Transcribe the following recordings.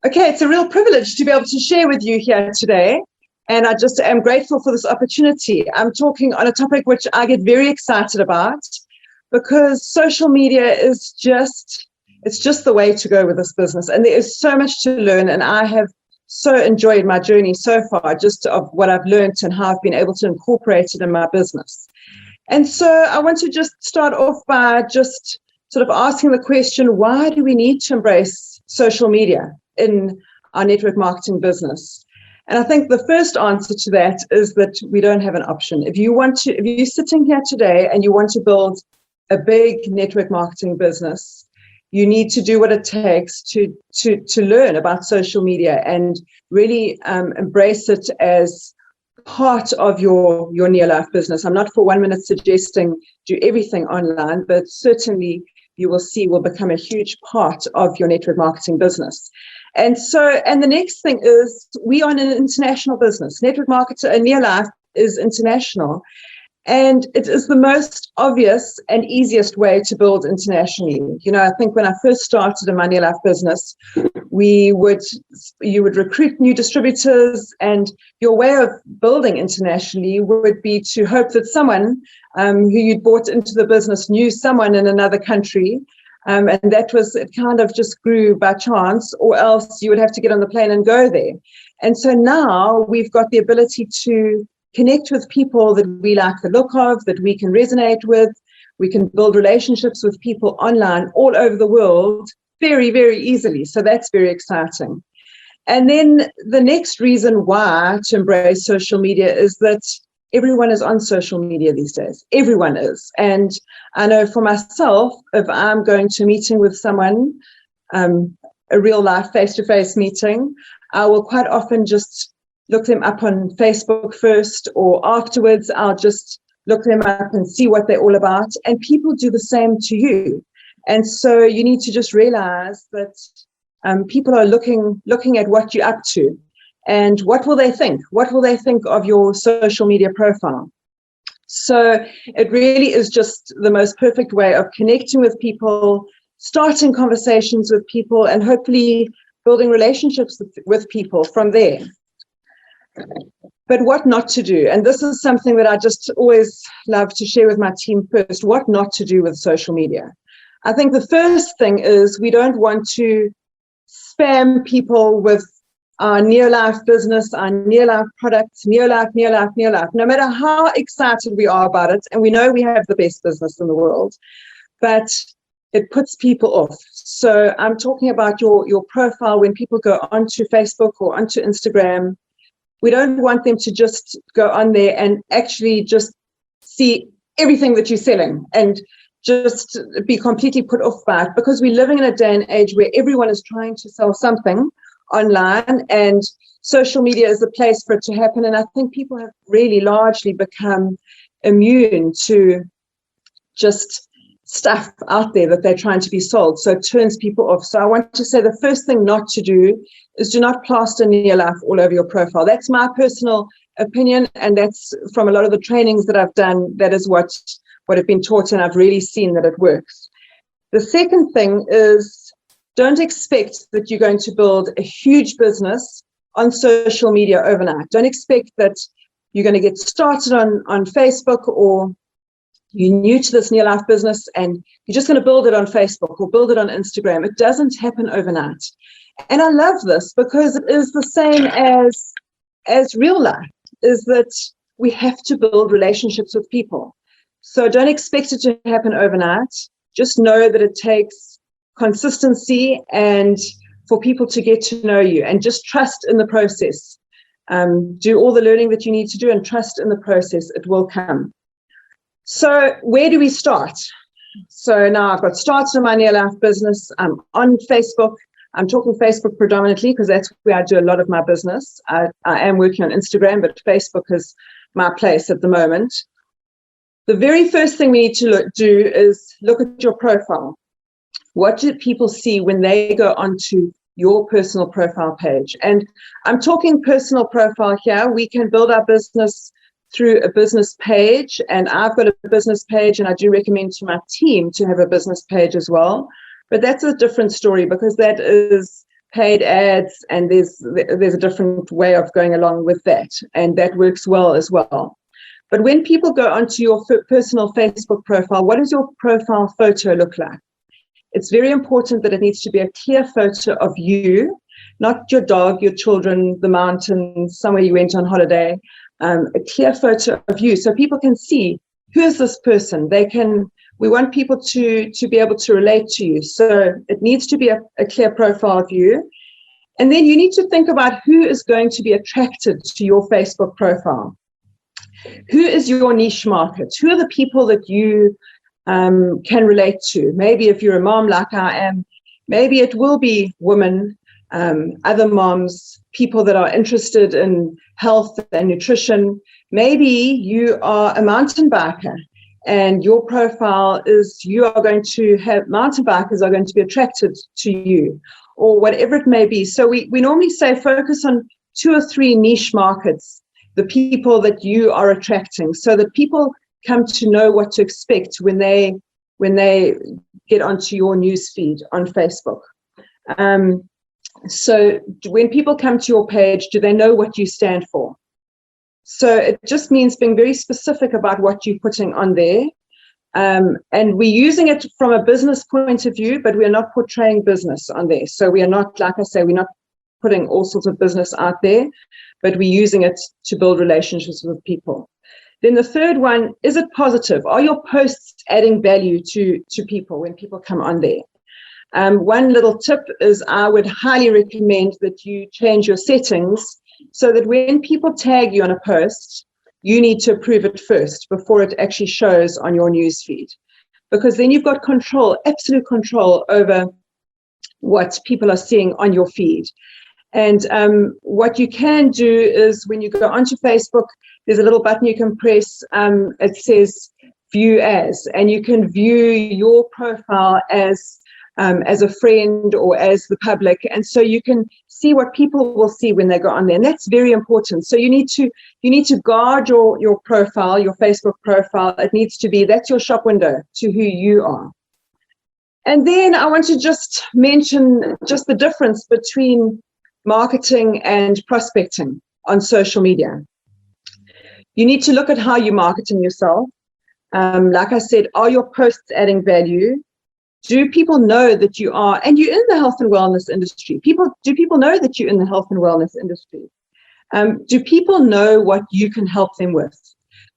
Okay, it's a real privilege to be able to share with you here today. And I just am grateful for this opportunity. I'm talking on a topic which I get very excited about because social media is it's just the way to go with this business. And there is so much to learn. And I have so enjoyed my journey so far, just of what I've learned and how I've been able to incorporate it in my business. And so I want to just start off by just sort of asking the question, why do we need to embrace social media in our network marketing business? And I think the first answer to that is that we don't have an option. If you're sitting here today and you want to build a big network marketing business, you need to do what it takes to learn about social media and really embrace it as part of your NeoLife business. I'm not for 1 minute suggesting do everything online, but certainly you will see will become a huge part of your network marketing business. And the next thing is we are an international business. Network marketer and NeoLife is international. And it is the most obvious and easiest way to build internationally. You know, I think when I first started in my NeoLife business, you would recruit new distributors, and your way of building internationally would be to hope that someone who you'd bought into the business knew someone in another country. And it kind of just grew by chance, or else you would have to get on the plane and go there. And so now we've got the ability to connect with people that we like the look of, that we can resonate with. We can build relationships with people online all over the world very, very easily. So that's very exciting. And then the next reason why to embrace social media is that everyone is on social media these days. Everyone is. And I know for myself, if I'm going to a meeting with someone, a real life face-to-face meeting, I will quite often just look them up on Facebook first, or afterwards I'll just look them up and see what they're all about. And people do the same to you. And so you need to just realize that people are looking at what you're up to. And what will they think? What will they think of your social media profile? So it really is just the most perfect way of connecting with people, starting conversations with people, and hopefully building relationships with people from there. But what not to do, and this is something that I just always love to share with my team first, what not to do with social media. I think the first thing is we don't want to spam people with our NeoLife business, our NeoLife products, NeoLife. No matter how excited we are about it, and we know we have the best business in the world, but it puts people off. So I'm talking about your profile when people go onto Facebook or onto Instagram. We don't want them to just go on there and actually just see everything that you're selling and just be completely put off by it, because we're living in a day and age where everyone is trying to sell something online, and social media is the place for it to happen. And I think people have really largely become immune to just stuff out there that they're trying to be sold. So it turns people off. So I want to say the first thing not to do is do not plaster NeoLife all over your profile. That's my personal opinion, and that's from a lot of the trainings that I've done. That is what I've been taught, and I've really seen that it works. The second thing is don't expect that you're going to build a huge business on social media overnight. Don't expect that you're going to get started on Facebook, or you're new to this NeoLife business and you're just going to build it on Facebook or build it on Instagram. It doesn't happen overnight. And I love this because it is the same as real life, is that we have to build relationships with people. So don't expect it to happen overnight. Just know that it takes consistency and for people to get to know you, and just trust in the process. Do all the learning that you need to do and trust in the process. It will come. So where do we start? So now I've got started in my NeoLife business. I'm on Facebook. I'm talking Facebook predominantly because that's where I do a lot of my business. I am working on Instagram, but Facebook is my place at the moment. The very first thing we need to do is look at your profile. What do people see when they go onto your personal profile page? And I'm talking personal profile here. We can build our business through a business page, and I've got a business page, and I do recommend to my team to have a business page as well. But that's a different story, because that is paid ads, and there's a different way of going along with that, and that works well as well. But when people go onto your personal Facebook profile, what does your profile photo look like? It's very important that it needs to be a clear photo of you, not your dog, your children, the mountains, somewhere you went on holiday. A clear photo of you so people can see, who is this person? We want people to be able to relate to you. So it needs to be a clear profile of you. And then you need to think about who is going to be attracted to your Facebook profile. Who is your niche market? Who are the people that you can relate to? Maybe if you're a mom like I am, maybe it will be women, other moms, people that are interested in health and nutrition. Maybe you are a mountain biker and your profile is, you are going to have, mountain bikers are going to be attracted to you, or whatever it may be. So we normally say focus on 2 or 3 niche markets, the people that you are attracting, so that people come to know what to expect when they get onto your news feed on Facebook. So when people come to your page, do they know what you stand for? So it just means being very specific about what you're putting on there. And we're using it from a business point of view, but we're not portraying business on there. So we are not, like I say, we're not putting all sorts of business out there, but we're using it to build relationships with people. Then the third one, is it positive? Are your posts adding value to people when people come on there? One little tip is I would highly recommend that you change your settings so that when people tag you on a post, you need to approve it first before it actually shows on your news feed, because then you've got control, absolute control over what people are seeing on your feed. And what you can do is when you go onto Facebook, there's a little button you can press. It says view as, and you can view your profile as a friend or as the public. And so you can see what people will see when they go on there. And that's very important. So you need to guard your profile, your Facebook profile. It needs to be, that's your shop window to who you are. And then I want to just mention just the difference between marketing and prospecting on social media. You need to look at how you're marketing yourself. Like I said, are your posts adding value? Do people know that you are, and you're in the health and wellness industry? Do people know that you're in the health and wellness industry? Do people know what you can help them with?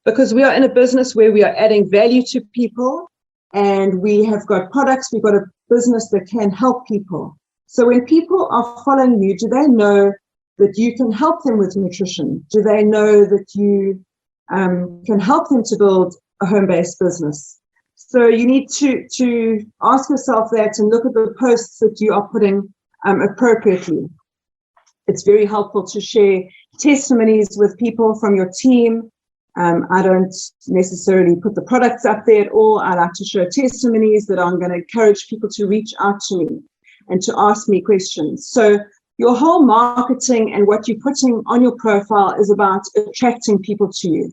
Because we are in a business where we are adding value to people, and we have got products, we've got a business that can help people. So when people are following you, do they know that you can help them with nutrition? Do they know that you can help them to build a home-based business? So you need to ask yourself that and look at the posts that you are putting appropriately. It's very helpful to share testimonies with people from your team. I don't necessarily put the products up there at all. I like to show testimonies that I'm going to encourage people to reach out to me and to ask me questions. So your whole marketing and what you're putting on your profile is about attracting people to you.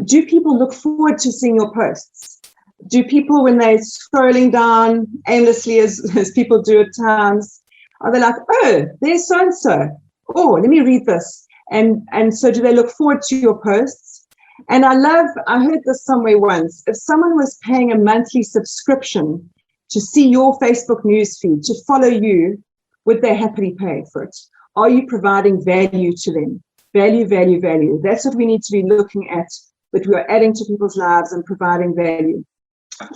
Do people look forward to seeing your posts? Do people, when they're scrolling down aimlessly, as people do at times, are they like, oh, there's so-and-so. Oh, let me read this. And so do they look forward to your posts? And I heard this somewhere once, if someone was paying a monthly subscription to see your Facebook newsfeed, to follow you, would they happily pay for it? Are you providing value to them? Value, value, value. That's what we need to be looking at, that we are adding to people's lives and providing value.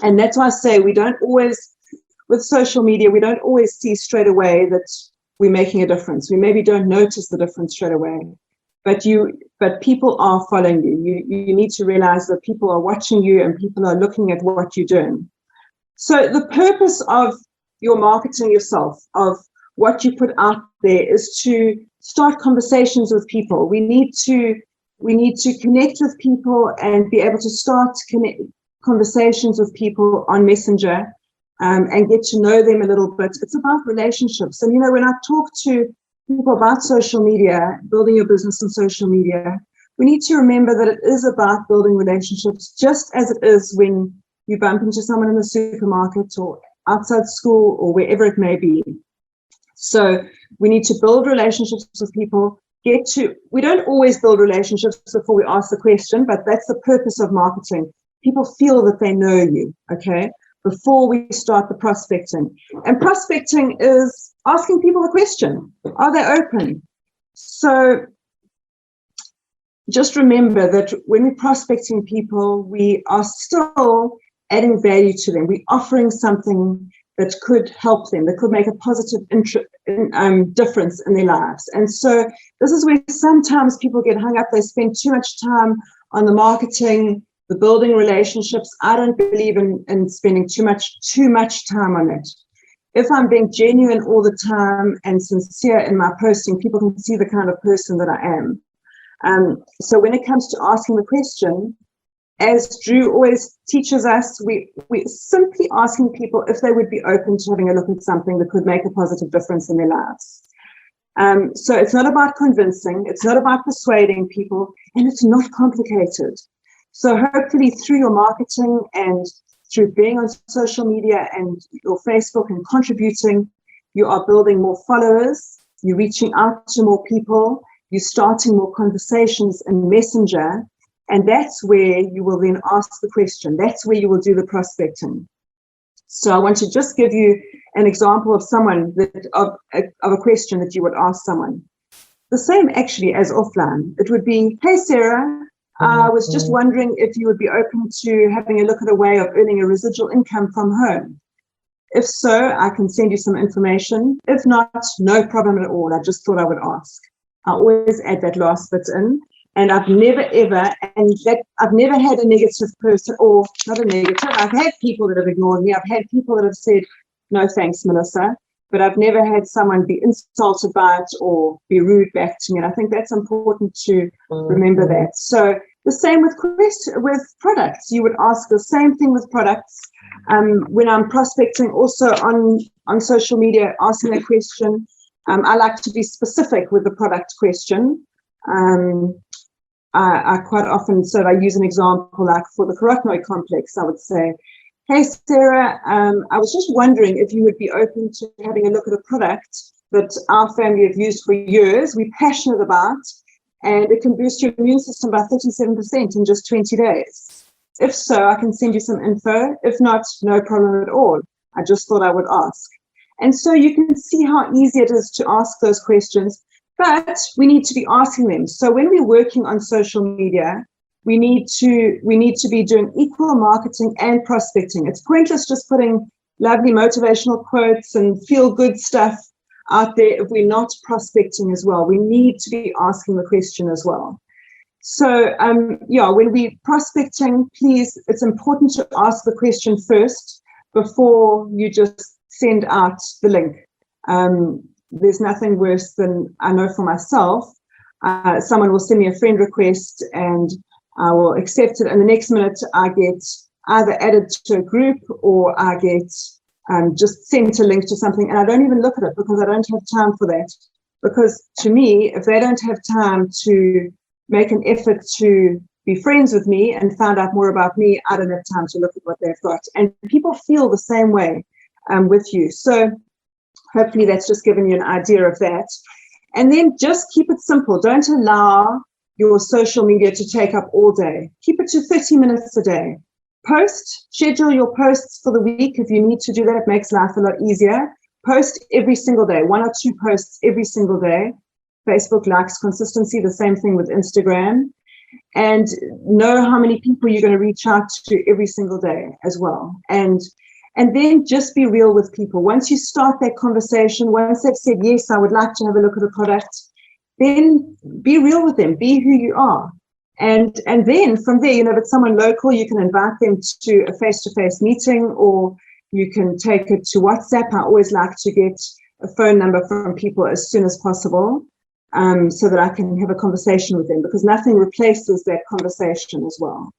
And that's why I say we don't always, with social media, we don't always see straight away that we're making a difference. We maybe don't notice the difference straight away, but people are following you. You need to realize that people are watching you and people are looking at what you're doing. So the purpose of your marketing yourself, of what you put out there, is to start conversations with people. We need to connect with people and be able to start conversations with people on Messenger and get to know them a little bit. It's about relationships. And, when I talk to people about social media, building your business on social media, we need to remember that it is about building relationships, just as it is when you bump into someone in the supermarket or outside school or wherever it may be. So we need to build relationships with people. We don't always build relationships before we ask the question, but that's the purpose of marketing. People feel that they know you, okay, before we start the prospecting. And prospecting is asking people a question. Are they open? So just remember that when we're prospecting people, we are still adding value to them. We're offering something that could help them, that could make a positive difference in their lives. And so this is where sometimes people get hung up. They spend too much time on the marketing, the building relationships. I don't believe in spending too much time on it. If I'm being genuine all the time and sincere in my posting, people can see the kind of person that I am. So when it comes to asking the question, as Drew always teaches us, we're simply asking people if they would be open to having a look at something that could make a positive difference in their lives. So it's not about convincing, it's not about persuading people, and it's not complicated. So hopefully through your marketing and through being on social media and your Facebook and contributing, you are building more followers, you're reaching out to more people, you're starting more conversations in Messenger, and that's where you will then ask the question. That's where you will do the prospecting. So I want to just give you an example of of a question that you would ask someone. The same actually as offline. It would be, hey, Sarah, I was just wondering if you would be open to having a look at a way of earning a residual income from home. If so, I can send you some information. If not, no problem at all. I just thought I would ask. I always add that last bit in. And I've never had a negative person, or not a negative. I've had people that have ignored me. I've had people that have said, no, thanks, Melissa. But I've never had someone be insulted by it or be rude back to me. And I think that's important to remember that. So the same with products. You would ask the same thing with products. When I'm prospecting also on social media, asking a question, I like to be specific with the product question. I quite often, so I use an example like for the carotenoid complex, I would say, hey, Sarah, I was just wondering if you would be open to having a look at a product that our family have used for years, we're passionate about, and it can boost your immune system by 37% in just 20 days. If so, I can send you some info. If not, no problem at all. I just thought I would ask. And so you can see how easy it is to ask those questions. But we need to be asking them. So when we're working on social media, we need to be doing equal marketing and prospecting. It's pointless just putting lovely motivational quotes and feel-good stuff out there if we're not prospecting as well. We need to be asking the question as well. So when we're prospecting, please, it's important to ask the question first before you just send out the link. There's nothing worse than, I know for myself, someone will send me a friend request and I will accept it, and the next minute I get either added to a group or I get just sent a link to something, and I don't even look at it because I don't have time for that. Because to me, if they don't have time to make an effort to be friends with me and find out more about me, I don't have time to look at what they've got. And people feel the same way with you. So hopefully that's just given you an idea of that. And then just keep it simple. Don't allow your social media to take up all day. Keep it to 30 minutes a day. Schedule your posts for the week if you need to do that. It makes life a lot easier. Post every single day, 1 or 2 posts every single day. Facebook likes consistency, the same thing with Instagram. And know how many people you're going to reach out to every single day as well. And then just be real with people. Once you start that conversation, once they've said, yes, I would like to have a look at a product, then be real with them, be who you are. And then from there, if it's someone local, you can invite them to a face-to-face meeting, or you can take it to WhatsApp. I always like to get a phone number from people as soon as possible, so that I can have a conversation with them, because nothing replaces that conversation as well.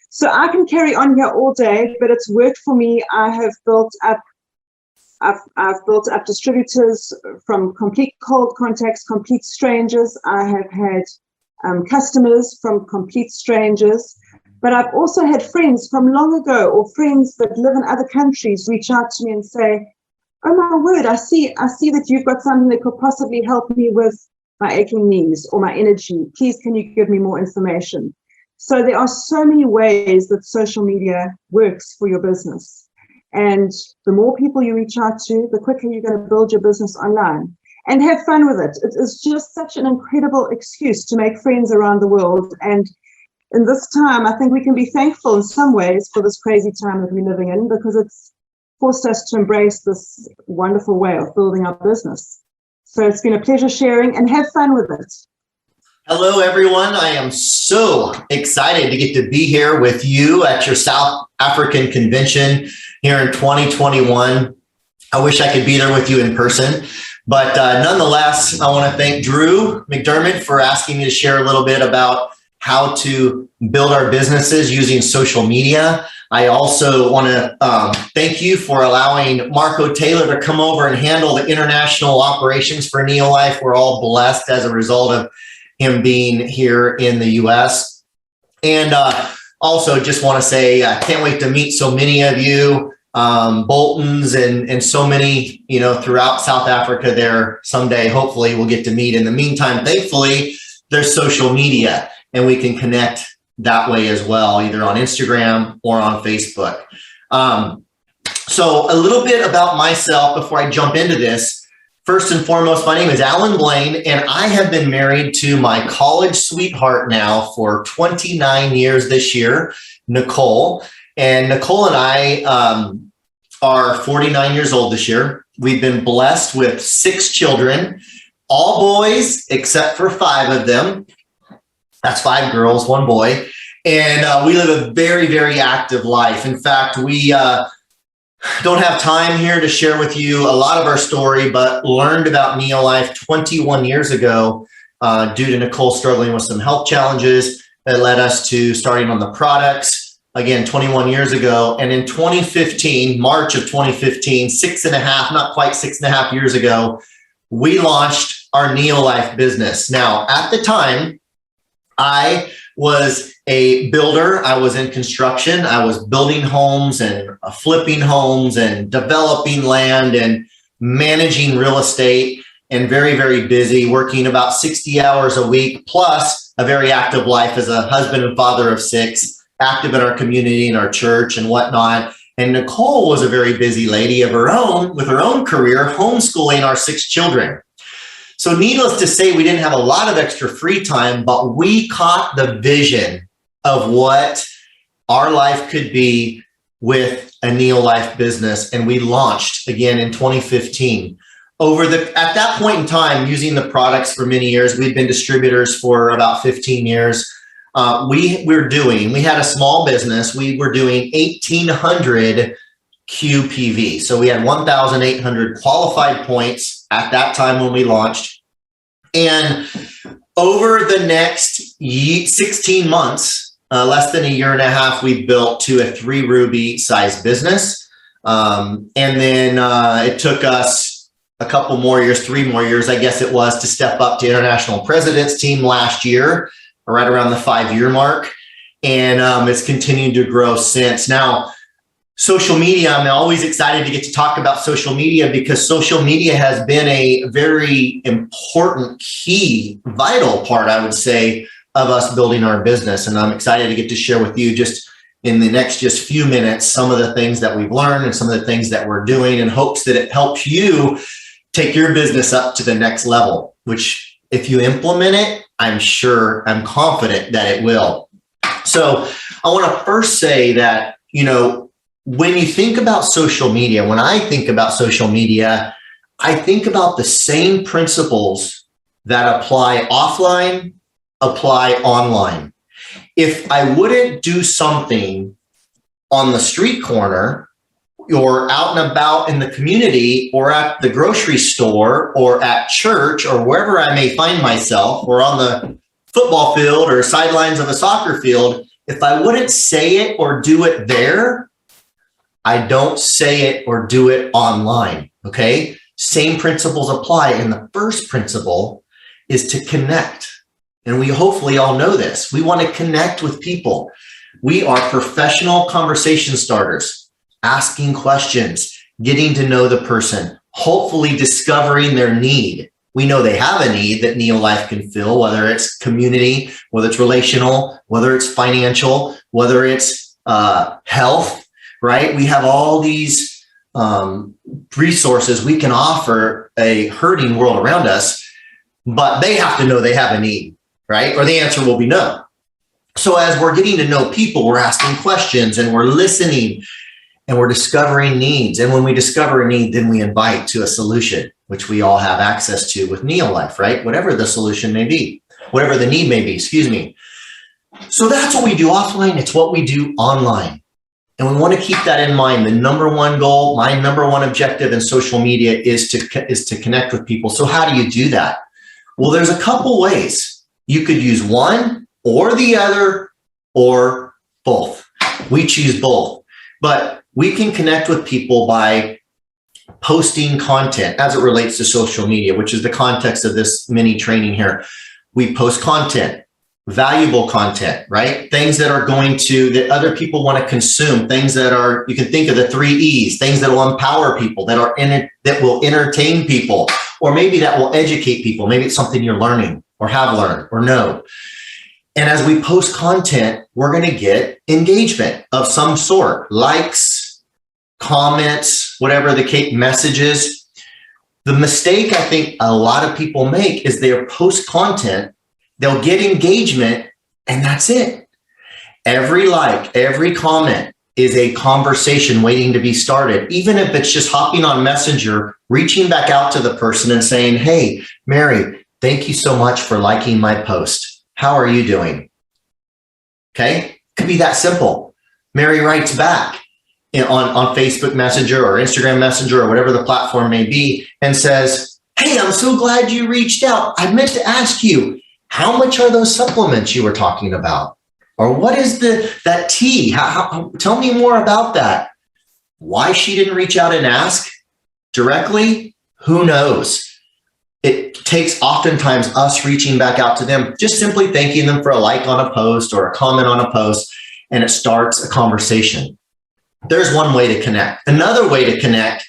So I can carry on here all day, but it's worked for me. I've built up distributors from complete cold contacts, complete strangers. I have had customers from complete strangers, but I've also had friends from long ago, or friends that live in other countries, reach out to me and say, oh my word, I see that you've got something that could possibly help me with my aching knees or my energy. Please, can you give me more information? So there are so many ways that social media works for your business. And the more people you reach out to, the quicker you're going to build your business online. And have fun with it. It is just such an incredible excuse to make friends around the world. And in this time, I think we can be thankful in some ways for this crazy time that we're living in, because it's forced us to embrace this wonderful way of building our business. So it's been a pleasure sharing, and have fun with it. Hello, everyone. I am so excited to get to be here with you at your South African convention here in 2021. I wish I could be there with you in person. But nonetheless, I want to thank Drew McDermott for asking me to share a little bit about how to build our businesses using social media. I also want to thank you for allowing Marco Taylor to come over and handle the international operations for NeoLife. We're all blessed as a result of him being here in the U.S. And also just want to say, I can't wait to meet so many of you. Boltons and so many, throughout South Africa there someday. Hopefully we'll get to meet. In the meantime, thankfully, there's social media and we can connect that way as well, either on Instagram or on Facebook. So a little bit about myself before I jump into this. First and foremost, my name is Alan Blaine, and I have been married to my college sweetheart now for 29 years this year, Nicole. And Nicole and I are 49 years old this year. We've been blessed with 6 children, all boys except for 5 of them. That's 5 girls, 1 boy. And we live a very, very active life. In fact, we don't have time here to share with you a lot of our story, but learned about NeoLife 21 years ago due to Nicole struggling with some health challenges that led us to starting on the products. Again, 21 years ago. And in 2015, March of 2015, 6.5, not quite 6.5 years ago, we launched our NeoLife business. Now, at the time, I was a builder. I was in construction. I was building homes and flipping homes and developing land and managing real estate, and very, very busy, working about 60 hours a week, plus a very active life as a husband and father of 6. Active in our community and our church and whatnot. And Nicole was a very busy lady of her own, with her own career, homeschooling our 6 children. So needless to say, we didn't have a lot of extra free time, but we caught the vision of what our life could be with a NeoLife business. And we launched again in 2015. At that point in time, using the products for many years, we'd been distributors for about 15 years. We had a small business. We were doing 1,800 QPV. So we had 1,800 qualified points at that time when we launched. And over the next 16 months, less than a year and a half, we built to a 3 ruby size business. And then it took us a couple more years, 3 more years, I guess it was, to step up to International President's Team last year, right around the 5-year mark. And it's continued to grow since. Now, social media, I'm always excited to get to talk about social media, because social media has been a very important, key, vital part, I would say, of us building our business. And I'm excited to get to share with you just in the next few minutes some of the things that we've learned and some of the things that we're doing, in hopes that it helps you take your business up to the next level, which if you implement it, I'm confident that it will. So I want to first say that, when you think about social media, when I think about social media, I think about the same principles that apply offline, apply online. If I wouldn't do something on the street corner or out and about in the community or at the grocery store or at church or wherever I may find myself, or on the football field or sidelines of a soccer field, if I wouldn't say it or do it there, I don't say it or do it online, okay? Same principles apply. And the first principle is to connect. And we hopefully all know this. We want to connect with people. We are professional conversation starters, asking questions, getting to know the person, hopefully discovering their need. We know they have a need that NeoLife can fill, whether it's community, whether it's relational, whether it's financial, whether it's health, right? We have all these resources we can offer a hurting world around us, but they have to know they have a need, right? Or the answer will be no. So as we're getting to know people, we're asking questions and we're listening and we're discovering needs. And when we discover a need, then we invite to a solution, which we all have access to with NeoLife, right? Whatever the solution may be, whatever the need may be, excuse me. So that's what we do offline. It's what we do online. And we want to keep that in mind. The number one goal, my number one objective in social media is to connect with people. So how do you do that? Well, there's a couple ways. You could use one or the other or both. We choose both. But we can connect with people by posting content as it relates to social media, which is the context of this mini training here. We post content, valuable content, right? Things that are that other people want to consume, things that are, you can think of the 3 E's, things that will empower people, that will entertain people, or maybe that will educate people. Maybe it's something you're learning or have learned or know. And as we post content, we're going to get engagement of some sort, likes, comments, whatever the case, messages. The mistake I think a lot of people make is they'll post content, they'll get engagement, and that's it. Every like, every comment is a conversation waiting to be started. Even if it's just hopping on Messenger, reaching back out to the person and saying, hey, Mary, thank you so much for liking my post. How are you doing? Okay, it could be that simple. Mary writes back on Facebook Messenger or Instagram Messenger or whatever the platform may be and says, hey, I'm so glad you reached out. I meant to ask you, how much are those supplements you were talking about? Or what is that tea? Tell me more about that. Why she didn't reach out and ask directly? Who knows? It takes oftentimes us reaching back out to them, just simply thanking them for a like on a post or a comment on a post, and it starts a conversation. There's one way to connect. Another way to connect,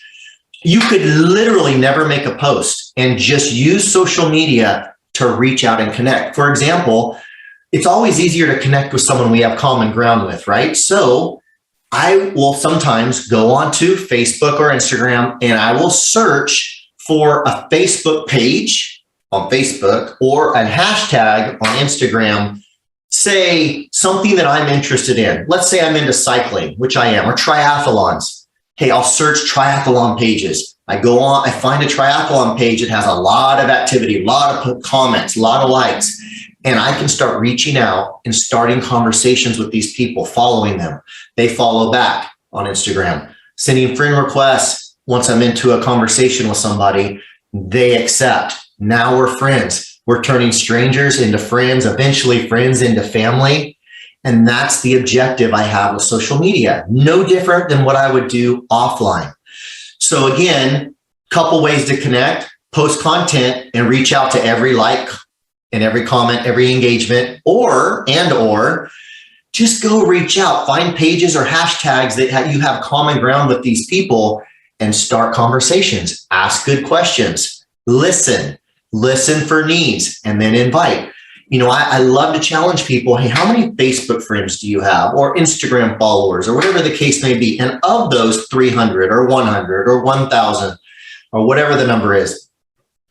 you could literally never make a post and just use social media to reach out and connect. For example, it's always easier to connect with someone we have common ground with, right? So I will sometimes go onto Facebook or Instagram and I will search for a Facebook page on Facebook or a hashtag on Instagram, say something that I'm interested in. Let's say I'm into cycling, which I am, or triathlons. Hey, I'll search triathlon pages. I go on, I find a triathlon page that has a lot of activity, a lot of comments, a lot of likes, and I can start reaching out and starting conversations with these people, following them. They follow back on Instagram, sending friend requests. Once I'm into a conversation with somebody, they accept. Now we're friends. We're turning strangers into friends, eventually friends into family. And that's the objective I have with social media. No different than what I would do offline. So again, couple ways to connect, post content and reach out to every like and every comment, every engagement, or just go reach out, find pages or hashtags that you have common ground with these people and start conversations, ask good questions, listen for needs, and then invite. You know, I love to challenge people. Hey, how many Facebook friends do you have, or Instagram followers, or whatever the case may be? And of those 300 or 100 or 1,000 or whatever the number is,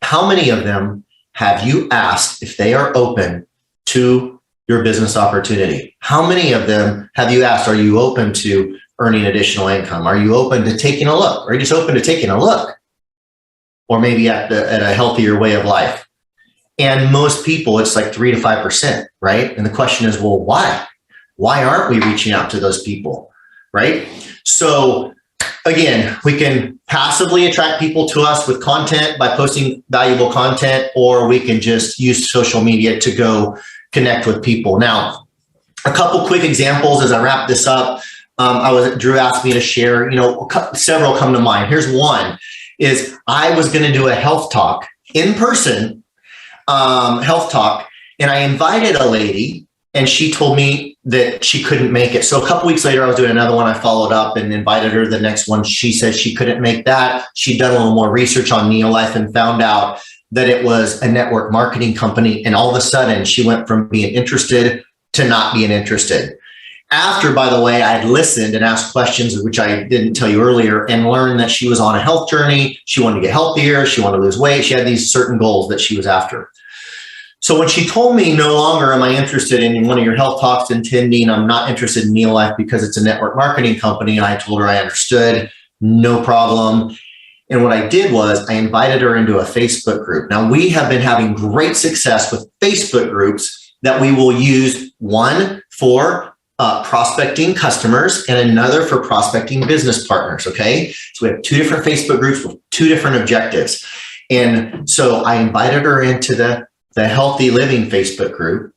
how many of them have you asked if they are open to your business opportunity? How many of them have you asked, are you open to earning additional income? Are you open to taking a look? Are you just open to taking a look? Or maybe at a healthier way of life? And most people, it's like 3 to 5%, right? And the question is, well, why? Why aren't we reaching out to those people, right? So again, we can passively attract people to us with content by posting valuable content, or we can just use social media to go connect with people. Now, a couple quick examples as I wrap this up. Drew asked me to share, several come to mind. Here's one, is I was going to do a health talk in person, health talk. And I invited a lady and she told me that she couldn't make it. So a couple weeks later, I was doing another one. I followed up and invited her to the next one. She said she couldn't make that. She'd done a little more research on NeoLife and found out that it was a network marketing company. And all of a sudden, she went from being interested to not being interested. After, by the way, I had listened and asked questions, which I didn't tell you earlier, and learned that she was on a health journey. She wanted to get healthier. She wanted to lose weight. She had these certain goals that she was after. So when she told me, no longer am I interested in one of your health talks attending, I'm not interested in NeoLife because it's a network marketing company, I told her I understood, no problem. And what I did was I invited her into a Facebook group. Now, we have been having great success with Facebook groups that we will use, one for prospecting customers and another for prospecting business partners, okay? So we have two different Facebook groups with two different objectives. And so I invited her into the Healthy Living Facebook group,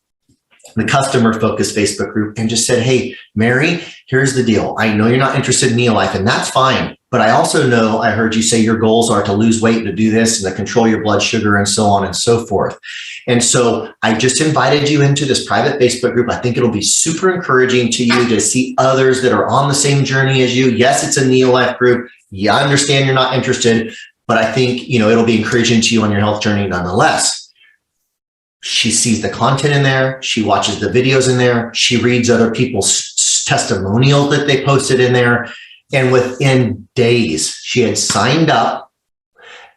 the customer focused Facebook group, and just said, hey, Mary, here's the deal. I know you're not interested in NeoLife, and that's fine. But I also know I heard you say your goals are to lose weight and to do this and to control your blood sugar and so on and so forth. And so I just invited you into this private Facebook group. I think it'll be super encouraging to you to see others that are on the same journey as you. Yes, it's a NeoLife group. Yeah, I understand you're not interested, but I think, it'll be encouraging to you on your health journey nonetheless. She sees the content in there. She watches the videos in there. She reads other people's testimonials that they posted in there. And within days, she had signed up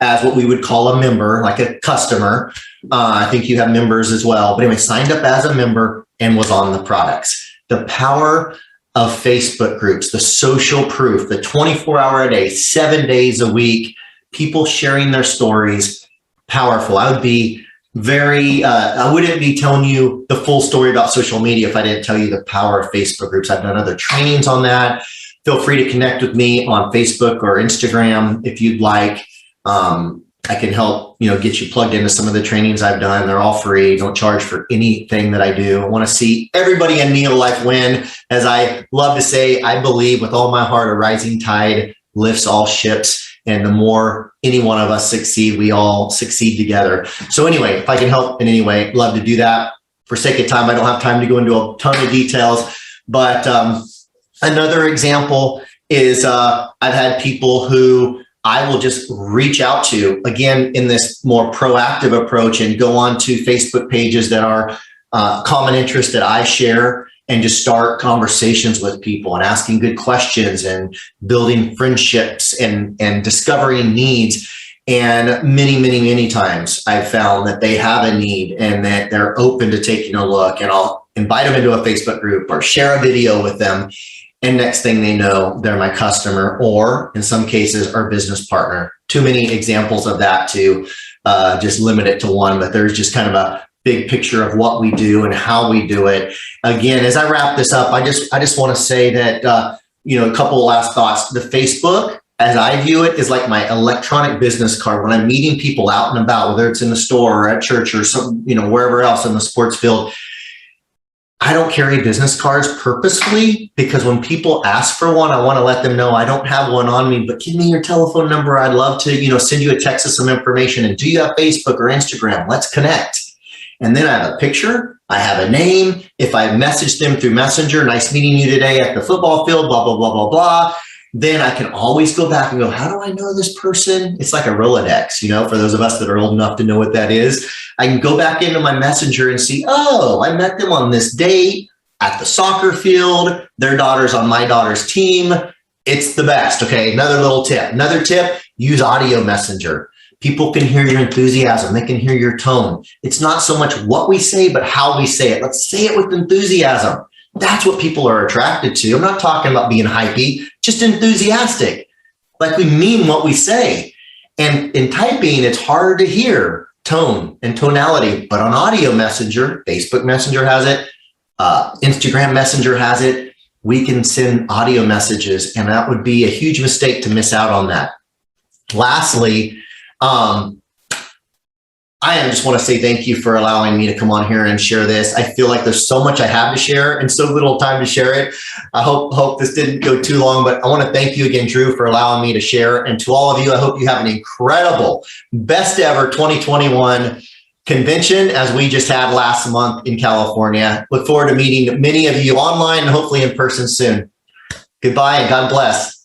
as what we would call a member, like a customer. I think you have members as well. But anyway, signed up as a member and was on the products. The power of Facebook groups, the social proof, the 24-hour a day, 7 days a week, people sharing their stories, powerful. I wouldn't be telling you the full story about social media if I didn't tell you the power of Facebook groups. I've done other trainings on that. Feel free to connect with me on Facebook or Instagram if you'd like. I can help, get you plugged into some of the trainings I've done. They're all free. Don't charge for anything that I do. I want to see everybody in NeoLife win. As I love to say, I believe with all my heart, a rising tide lifts all ships. And the more any one of us succeed, we all succeed together. So anyway, if I can help in any way, love to do that. For sake of time, I don't have time to go into a ton of details, but another example is I've had people who I will just reach out to, again, in this more proactive approach, and go on to Facebook pages that are common interest that I share, and just start conversations with people and asking good questions and building friendships and discovering needs. And many, many, many times I've found that they have a need and that they're open to taking a look, and I'll invite them into a Facebook group or share a video with them. And next thing they know, they're my customer, or in some cases, our business partner. Too many examples of that to just limit it to one, but there's just kind of a big picture of what we do and how we do it. Again, as I wrap this up, I just want to say that, a couple of last thoughts. The Facebook, as I view it, is like my electronic business card. When I'm meeting people out and about, whether it's in the store or at church or some, wherever else in the sports field, I don't carry business cards purposefully, because when people ask for one, I want to let them know I don't have one on me, but give me your telephone number. I'd love to, send you a text with some information. And do you have Facebook or Instagram? Let's connect. And then I have a picture, I have a name. If I message them through Messenger, nice meeting you today at the football field, blah, blah, blah, blah, blah, then I can always go back and go, how do I know this person? It's like a Rolodex, for those of us that are old enough to know what that is. I can go back into my Messenger and see, oh, I met them on this date at the soccer field. Their daughter's on my daughter's team. It's the best, okay? Another little tip. Another tip, use audio messenger. People can hear your enthusiasm. They can hear your tone. It's not so much what we say, but how we say it. Let's say it with enthusiasm. That's what people are attracted to. I'm not talking about being hypey, just enthusiastic. Like we mean what we say. And in typing, it's harder to hear tone and tonality. But on audio messenger, Facebook Messenger has it. Instagram Messenger has it. We can send audio messages, and that would be a huge mistake to miss out on that. Lastly, I just want to say thank you for allowing me to come on here and share this. I feel like there's so much I have to share and so little time to share it. I hope this didn't go too long, but I want to thank you again, Drew, for allowing me to share. And to all of you, I hope you have an incredible, best ever 2021. convention as we just had last month in California. Look forward to meeting many of you online and hopefully in person soon. Goodbye and God bless.